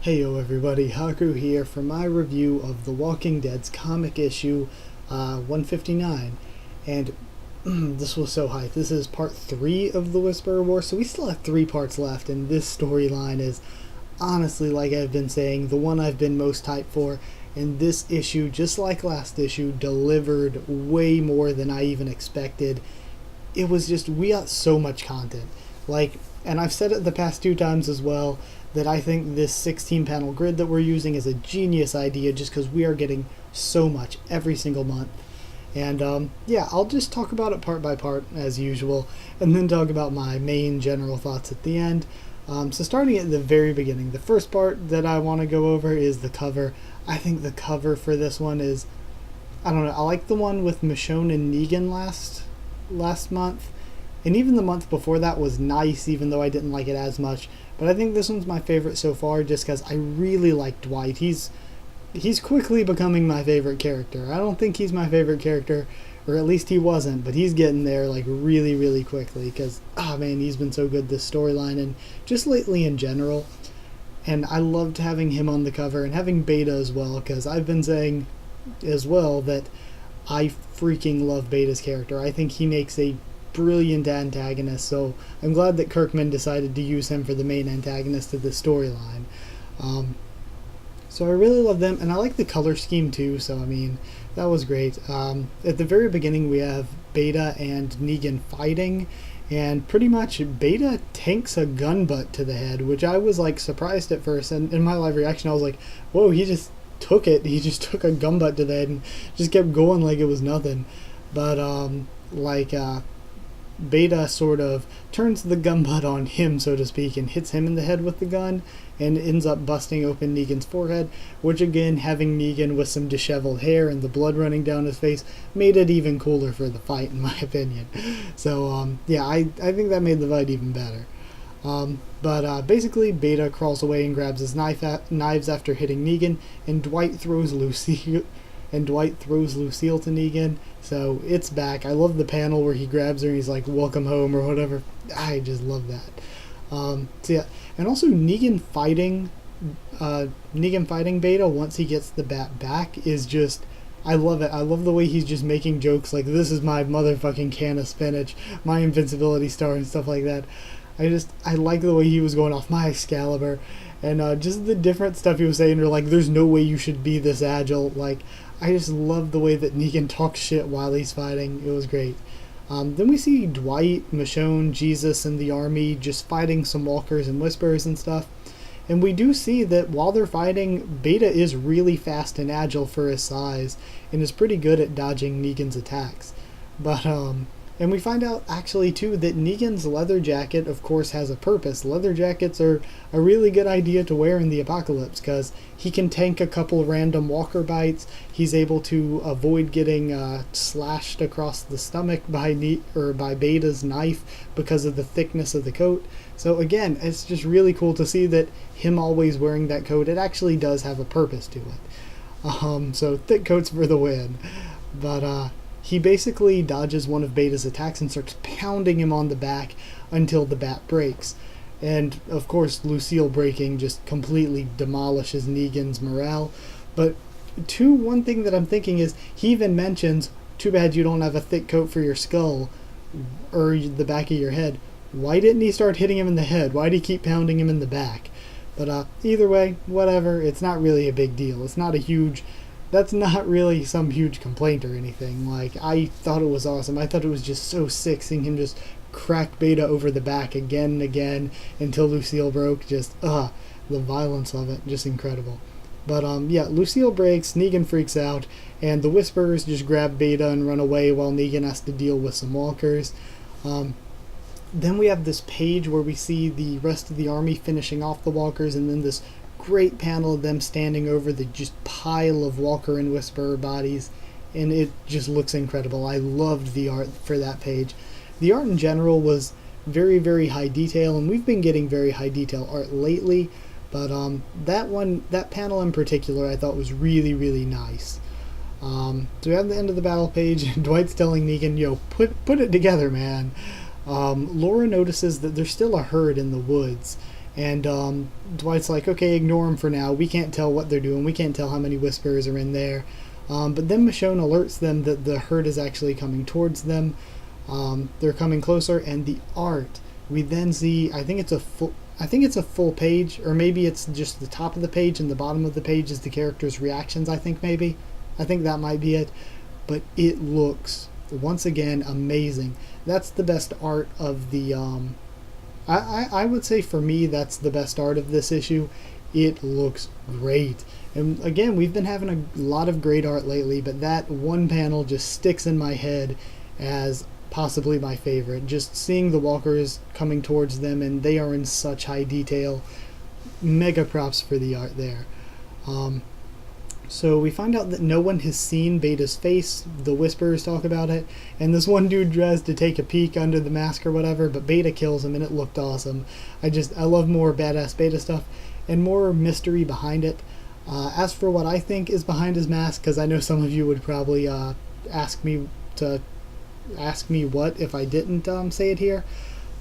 Heyo everybody, Haku here for my review of The Walking Dead's comic issue 159. And this was so hyped. This is part 3 of the Whisperer War, so we still have 3 parts left, and this storyline is honestly, like I've been saying, the one I've been most hyped for. And this issue, just like last issue, delivered way more than I even expected. It was just, we got so much content. And I've said it the past 2 times as well, that I think this 16 panel grid that we're using is a genius idea just because we are getting so much every single month. And yeah, I'll just talk about it part by part as usual, and then talk about my main general thoughts at the end. So starting at the very beginning, the first part that I want to go over is the cover. I think the cover for this one is, I don't know, I like the one with Michonne and Negan last month. And even the month before that was nice, even though I didn't like it as much. But I think this one's my favorite so far, just because I really like Dwight. He's quickly becoming my favorite character. I don't think he's my favorite character, or at least he wasn't, but he's getting there like really, really quickly. Because, oh man, he's been so good this storyline, and just lately in general. And I loved having him on the cover, and having Beta as well, because I've been saying as well that I freaking love Beta's character. I think he makes a brilliant antagonist, so I'm glad that Kirkman decided to use him for the main antagonist of the storyline. So I really love them, and I like the color scheme too, so I mean, that was great. At the very beginning we have Beta and Negan fighting, and pretty much Beta tanks a gun butt to the head, which I was like surprised at first, and in my live reaction I was like, whoa, he just took it. He just took a gun butt to the head and just kept going like it was nothing. But Beta sort of turns the gun butt on him, so to speak, and hits him in the head with the gun, and ends up busting open Negan's forehead, which again, having Negan with some disheveled hair and the blood running down his face, made it even cooler for the fight, in my opinion. So, yeah, I think that made the fight even better. Basically, Beta crawls away and grabs his knives after hitting Negan, and Dwight throws Lucille to Negan, so it's back. I love the panel where he grabs her and he's like, welcome home, or whatever. I just love that. So yeah, and also Negan fighting Beta once he gets the bat back is just, I love it. I love the way he's just making jokes like, this is my motherfucking can of spinach, my invincibility star, and stuff like that. I like the way he was going off, my Excalibur, and just the different stuff he was saying, or like, there's no way you should be this agile. Like, I just love the way that Negan talks shit while he's fighting. It was great. Then we see Dwight, Michonne, Jesus, and the army just fighting some walkers and whisperers and stuff. And we do see that while they're fighting, Beta is really fast and agile for his size, and is pretty good at dodging Negan's attacks. And we find out, actually, too, that Negan's leather jacket, of course, has a purpose. Leather jackets are a really good idea to wear in the apocalypse, because he can tank a couple random walker bites. He's able to avoid getting slashed across the stomach by Beta's knife because of the thickness of the coat. So again, it's just really cool to see that him always wearing that coat, it actually does have a purpose to it. So thick coats for the win. But he basically dodges one of Beta's attacks and starts pounding him on the back until the bat breaks. And, of course, Lucille breaking just completely demolishes Negan's morale. But, one thing that I'm thinking is, he even mentions, too bad you don't have a thick coat for your skull, or the back of your head. Why didn't he start hitting him in the head? Why did he keep pounding him in the back? But, either way, whatever, it's not really a big deal. That's not really some huge complaint or anything. Like, I thought it was awesome. I thought it was just so sick seeing him just crack Beta over the back again and again until Lucille broke. Just, the violence of it, just incredible. But, yeah, Lucille breaks, Negan freaks out, and the Whisperers just grab Beta and run away while Negan has to deal with some walkers. Then we have this page where we see the rest of the army finishing off the walkers, and then this great panel of them standing over the just pile of walker and whisperer bodies, and it just looks incredible. I loved the art for that page. The art in general was very, very high detail, and we've been getting very high detail art lately, but that panel in particular I thought was really, really nice. So we have the end of the battle page, and Dwight's telling Negan, yo, put it together, man. Laura notices that there's still a herd in the woods, And Dwight's like, okay, ignore them for now. We can't tell what they're doing. We can't tell how many Whisperers are in there. But then Michonne alerts them that the herd is actually coming towards them. They're coming closer, and the art we then see. I think it's a full page, or maybe it's just the top of the page, and the bottom of the page is the characters' reactions. I think that might be it. But it looks once again amazing. That's the best art of the. I would say for me that's the best art of this issue. It looks great. And again, we've been having a lot of great art lately, but that one panel just sticks in my head as possibly my favorite. Just seeing the walkers coming towards them, and they are in such high detail. Mega props for the art there. So we find out that no one has seen Beta's face. The Whisperers talk about it, and this one dude tries to take a peek under the mask or whatever, but Beta kills him, and it looked awesome. I love more badass Beta stuff and more mystery behind it. As for what I think is behind his mask, because I know some of you would probably ask me what if I didn't say it here.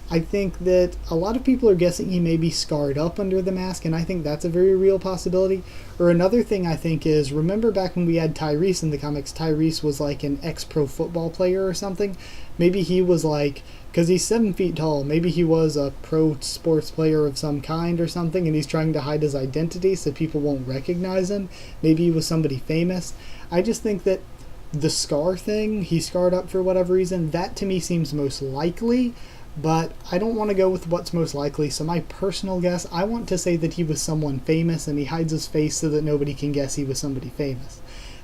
I think that a lot of people are guessing he may be scarred up under the mask, and I think that's a very real possibility. Or another thing I think is, remember back when we had Tyrese in the comics, Tyrese was like an ex-pro football player or something? Maybe he was like, because he's 7 feet tall, maybe he was a pro sports player of some kind or something, and he's trying to hide his identity so people won't recognize him. Maybe he was somebody famous. I just think that the scar thing, he scarred up for whatever reason, that to me seems most likely. But I don't want to go with what's most likely, so my personal guess, I want to say that he was someone famous and he hides his face so that nobody can guess he was somebody famous.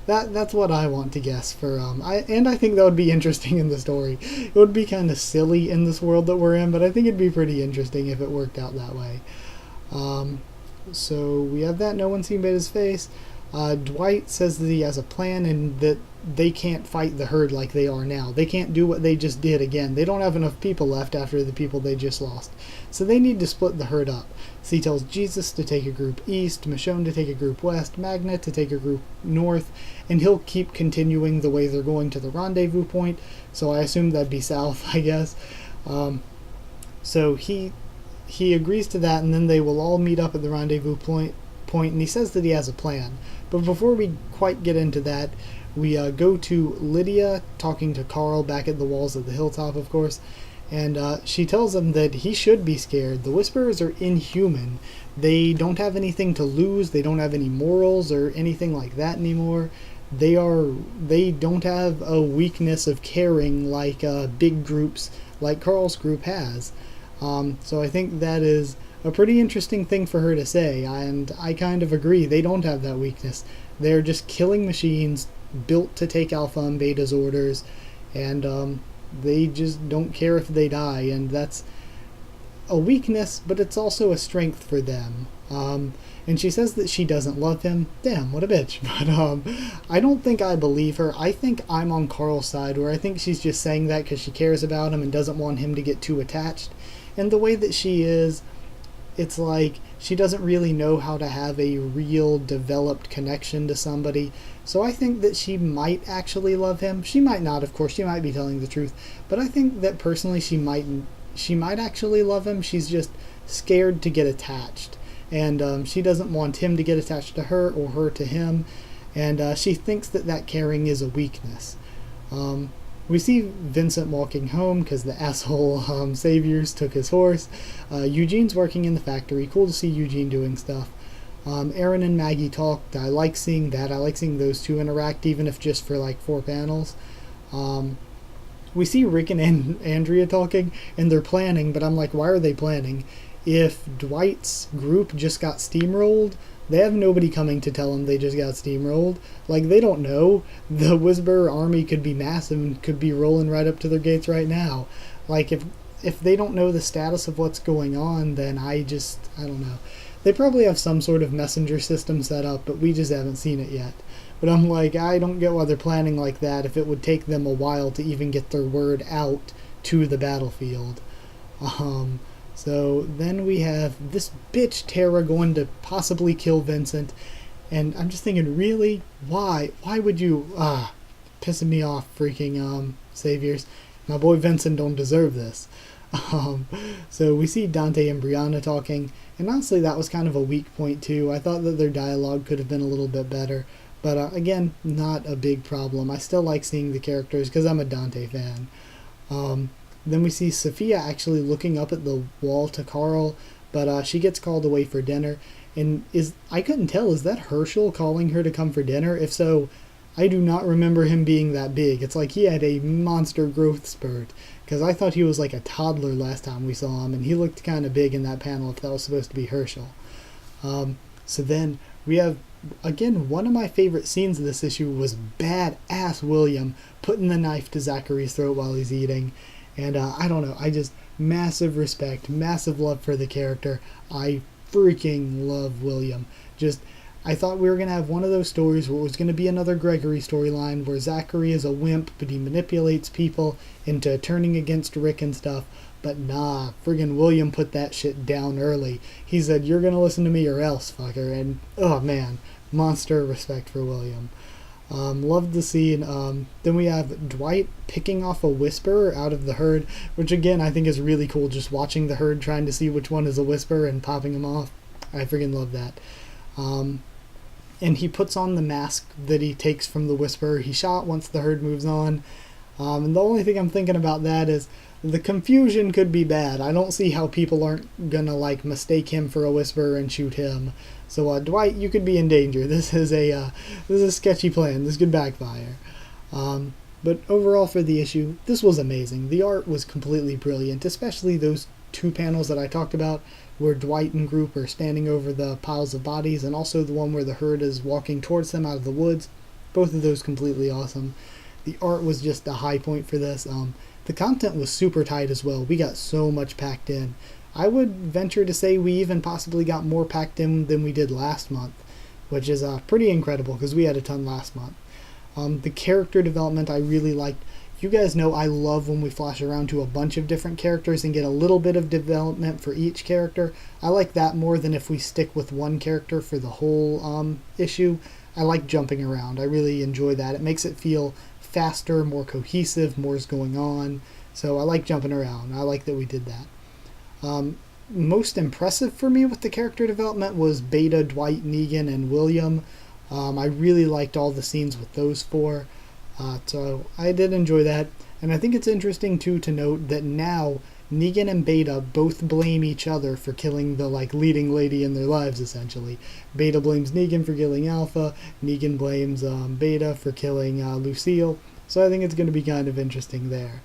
That's what I want to guess for I think that would be interesting in the story. It would be kind of silly in this world that we're in, but I think it'd be pretty interesting if it worked out that way. So we have that. No one's seen Beta's face. Dwight says that he has a plan and that they can't fight the herd like they are now. They can't do what they just did again. They don't have enough people left after the people they just lost. So they need to split the herd up. So he tells Jesus to take a group east, Michonne to take a group west, Magna to take a group north, and he'll keep continuing the way they're going to the rendezvous point. So I assume that'd be south, I guess. So he agrees to that, and then they will all meet up at the rendezvous point, and he says that he has a plan. But before we quite get into that, we go to Lydia talking to Carl back at the walls of the hilltop, of course, and she tells him that he should be scared. The Whisperers are inhuman. They don't have anything to lose. They don't have any morals or anything like that anymore. They don't have a weakness of caring like big groups like Carl's group has. So I think that is a pretty interesting thing for her to say, and I kind of agree. They don't have that weakness. They're just killing machines built to take Alpha and Beta's orders, and they just don't care if they die, and that's a weakness, but it's also a strength for them. And she says that she doesn't love him. Damn, what a bitch. But I don't think I believe her. I think I'm on Carl's side, where I think she's just saying that because she cares about him and doesn't want him to get too attached. And the way that she is, it's like she doesn't really know how to have a real developed connection to somebody. So I think that she might actually love him. She might not, of course. She might be telling the truth. But I think that personally she might actually love him. She's just scared to get attached. And she doesn't want him to get attached to her or her to him. And she thinks that caring is a weakness. We see Vincent walking home because the asshole saviors took his horse. Eugene's working in the factory. Cool to see Eugene doing stuff. Aaron and Maggie talked. I like seeing that. I like seeing those two interact, even if just for like 4 panels. We see Rick and Andrea talking, and they're planning, but I'm like, why are they planning? If Dwight's group just got steamrolled, they have nobody coming to tell them they just got steamrolled. Like, they don't know. The Whisperer army could be massive and could be rolling right up to their gates right now. Like, if they don't know the status of what's going on, then I don't know. They probably have some sort of messenger system set up, but we just haven't seen it yet. But I'm like, I don't get why they're planning like that if it would take them a while to even get their word out to the battlefield. So then we have this bitch Tara going to possibly kill Vincent, and I'm just thinking, really? Why? Why would you? Pissing me off, freaking saviors. My boy Vincent don't deserve this. So we see Dante and Brianna talking, And honestly, that was kind of a weak point too. I thought that their dialogue could have been a little bit better. But again, not a big problem. I still like seeing the characters because I'm a Dante fan. Then we see Sophia actually looking up at the wall to Carl, but she gets called away for dinner. And I couldn't tell, is that Herschel calling her to come for dinner? If so, I do not remember him being that big. It's like he had a monster growth spurt, because I thought he was like a toddler last time we saw him, and he looked kind of big in that panel if that was supposed to be Herschel. So then we have, again, one of my favorite scenes of this issue was badass William putting the knife to Zachary's throat while he's eating. And I don't know, I just, massive respect, massive love for the character. I freaking love William. I thought we were going to have one of those stories where it was going to be another Gregory storyline where Zachary is a wimp, but he manipulates people into turning against Rick and stuff. But nah, friggin' William put that shit down early. He said, you're going to listen to me or else, fucker. And, oh man, monster respect for William. Loved the scene. Then we have Dwight picking off a Whisperer out of the herd, which again I think is really cool, just watching the herd trying to see which one is a Whisperer and popping them off. I friggin' love that. And he puts on the mask that he takes from the Whisperer he shot once the herd moves on. And the only thing I'm thinking about that is the confusion could be bad. I don't see how people aren't gonna like mistake him for a Whisperer and shoot him. So Dwight, you could be in danger. This is a sketchy plan. This could backfire. But overall for the issue, this was amazing. The art was completely brilliant, especially those two panels that I talked about where Dwight and group are standing over the piles of bodies, and also the one where the herd is walking towards them out of the woods. Both of those completely awesome. The art was just a high point for this. The content was super tight as well. We got so much packed in. I would venture to say we even possibly got more packed in than we did last month, which is pretty incredible because we had a ton last month. The character development I really liked. You guys know I love when we flash around to a bunch of different characters and get a little bit of development for each character. I like that more than if we stick with one character for the whole issue. I like jumping around. I really enjoy that. It makes it feel faster, more cohesive, more is going on. So I like jumping around. I like that we did that. Most impressive for me with the character development was Beta, Dwight, Negan, and William. I really liked all the scenes with those four. So I did enjoy that. And I think it's interesting too to note that now Negan and Beta both blame each other for killing the leading lady in their lives, essentially. Beta blames Negan for killing Alpha. Negan blames Beta for killing Lucille. So I think it's going to be kind of interesting there.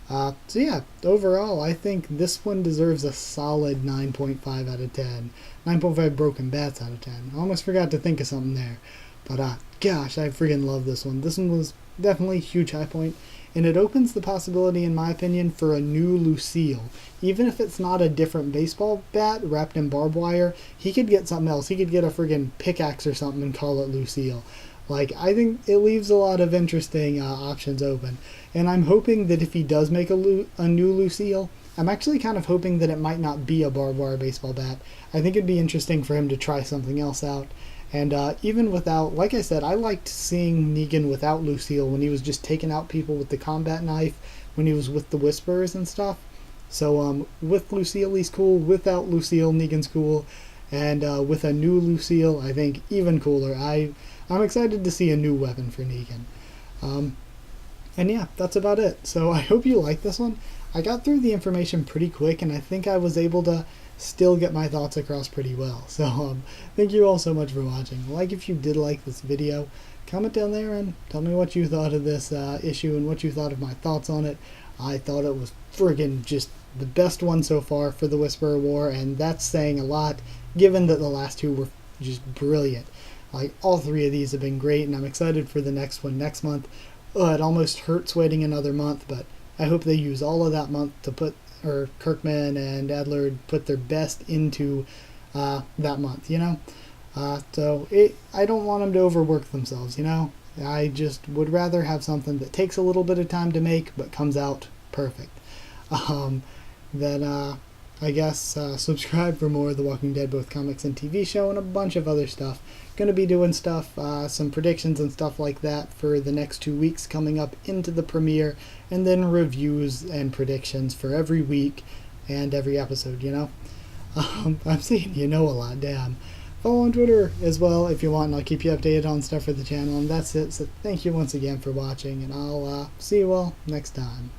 So yeah, overall, I think this one deserves a solid 9.5 out of 10. 9.5 broken bats out of 10. I almost forgot to think of something there. But gosh, I friggin' love this one. This one was definitely a huge high point. And it opens the possibility, in my opinion, for a new Lucille. Even if it's not a different baseball bat wrapped in barbed wire, he could get something else. He could get a friggin' pickaxe or something and call it Lucille. I think it leaves a lot of interesting options open. And I'm hoping that if he does make a new Lucille, I'm actually kind of hoping that it might not be a barbed wire baseball bat. I think it'd be interesting for him to try something else out. And even without, like I said, I liked seeing Negan without Lucille when he was just taking out people with the combat knife, when he was with the Whisperers and stuff. So with Lucille, he's cool. Without Lucille, Negan's cool. And with a new Lucille, I think even cooler. I'm excited to see a new weapon for Negan. And yeah, that's about it. So I hope you like this one. I got through the information pretty quick, and I think I was able to still get my thoughts across pretty well. So thank you all so much for watching. If you did like this video, comment down there and tell me what you thought of this issue and what you thought of my thoughts on it. I thought it was friggin' just the best one so far for the Whisperer War, and that's saying a lot given that the last two were just brilliant. All three of these have been great, and I'm excited for the next one next month. It almost hurts waiting another month, but I hope they use all of that month to Kirkman and Adler put their best into that month, So I don't want them to overwork themselves, I just would rather have something that takes a little bit of time to make but comes out perfect. Then I guess subscribe for more of The Walking Dead, both comics and TV show, and a bunch of other stuff. Going to be doing stuff, some predictions and stuff like that for the next 2 weeks coming up into the premiere, and then reviews and predictions for every week and every episode, I'm seeing you know a lot, damn. Follow on Twitter as well if you want, and I'll keep you updated on stuff for the channel. And that's it. So thank you once again for watching, and I'll see you all next time.